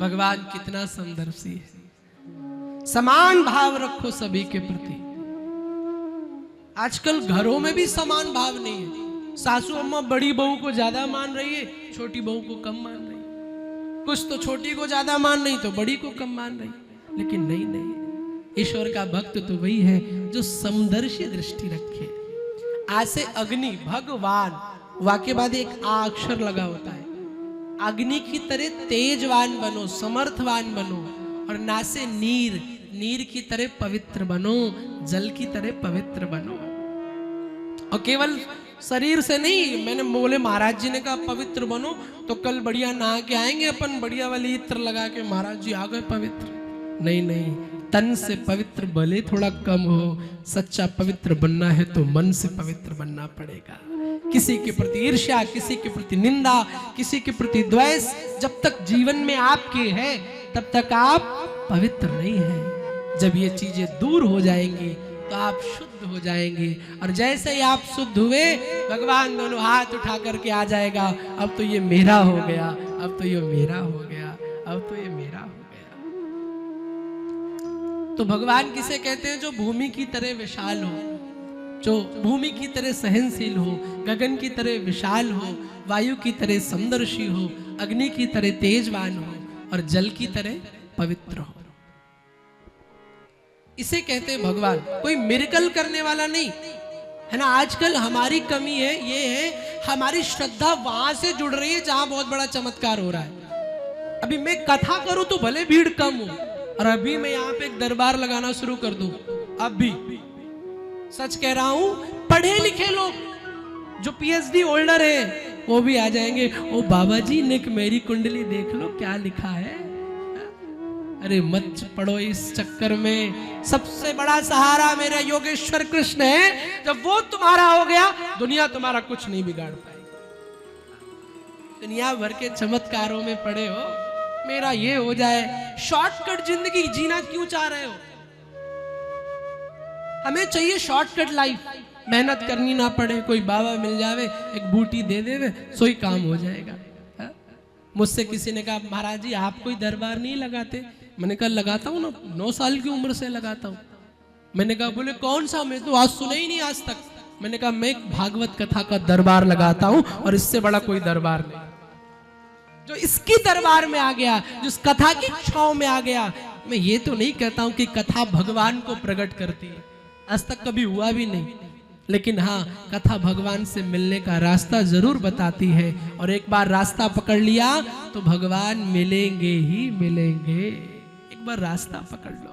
भगवान कितना समदर्शी है। समान भाव रखो सभी के प्रति। आजकल घरों में भी समान भाव नहीं है। सासू अम्मा बड़ी बहू को ज्यादा मान रही है, छोटी बहू को कम मान रही है। कुछ तो छोटी को ज्यादा मान रही तो बड़ी को कम मान रही। लेकिन नहीं नहीं, ईश्वर का भक्त तो वही है जो समदर्शी दृष्टि रखे। आज से अग्नि भगवान, वाक्य बाद एक आ अक्षर लगा होता है। अग्नि की तरह तेजवान बनो, समर्थवान बनो, और ना से नीर, नीर की तरह पवित्र बनो, जल की तरह पवित्र बनो। और केवल शरीर से नहीं, मैंने बोले महाराज जी ने कहा पवित्र बनो, तो कल बढ़िया नहा के आएंगे अपन, बढ़िया वाली इत्र लगा के महाराज जी आ गए पवित्र। नहीं नहीं, तन से पवित्र भले थोड़ा कम हो, सच्चा पवित्र बनना है तो मन से पवित्र बनना पड़ेगा। किसी के प्रति ईर्ष्या, किसी के प्रति निंदा, किसी के प्रति द्वेष जब तक जीवन में आपके है तब तक आप पवित्र नहीं हैं। जब ये चीजें दूर हो जाएंगी तो आप शुद्ध हो जाएंगे। और जैसे ही आप शुद्ध हुए, भगवान दोनों हाथ उठा करके आ जाएगा, अब तो ये मेरा हो गया, अब तो ये मेरा हो गया, अब तो ये मेरा हो गया। तो भगवान किसे कहते हैं? जो भूमि की तरह विशाल हो, जो भूमि की तरह सहनशील हो, गगन की तरह विशाल हो, वायु की तरह समदर्शी हो, अग्नि की तरह तेजवान हो, और जल की तरह पवित्र हो। इसे कहते हैं भगवान। कोई मिरेकल करने वाला नहीं है ना। आजकल हमारी कमी है, ये है हमारी श्रद्धा वहां से जुड़ रही है जहां बहुत बड़ा चमत्कार हो रहा है। अभी मैं कथा करूं तो भले भीड़ कम हो, और अभी मैं यहाँ पे एक दरबार लगाना शुरू कर दूं, अब भी सच कह रहा हूं, पढ़े लिखे लोग जो पीएचडी होल्डर है वो भी आ जाएंगे। ओ बाबा जी ने मेरी कुंडली देख लो क्या लिखा है। अरे मत पढ़ो इस चक्कर में। सबसे बड़ा सहारा मेरा योगेश्वर कृष्ण है। जब वो तुम्हारा हो गया, दुनिया तुम्हारा कुछ नहीं बिगाड़ पाएगी। दुनिया भर के चमत्कारों में पड़े हो, मेरा ये हो जाए। शॉर्टकट जिंदगी जीना क्यों चाह रहे हो? हमें चाहिए शॉर्टकट लाइफ, मेहनत करनी ना पड़े, कोई बाबा मिल जावे, एक बूटी दे देवे, सोई काम हो जाएगा। मुझसे किसी ने कहा महाराज जी आप कोई दरबार नहीं लगाते? मैंने कहा लगाता हूँ ना, 9 साल की उम्र से लगाता हूँ। मैंने कहा बोले कौन सा? मैं तो आज सुना ही नहीं आज तक। मैंने कहा मैं एक भागवत कथा का दरबार लगाता हूँ, और इससे बड़ा कोई दरबार नहीं। जो इसकी दरबार में आ गया, जो इस कथा की छांव में आ गया। मैं ये तो नहीं कहता हूं कि कथा भगवान को प्रकट करती है, आज तक कभी हुआ भी नहीं। लेकिन हाँ, कथा भगवान से मिलने का रास्ता जरूर बताती है। और एक बार रास्ता पकड़ लिया तो भगवान मिलेंगे ही मिलेंगे। एक बार रास्ता पकड़ लो।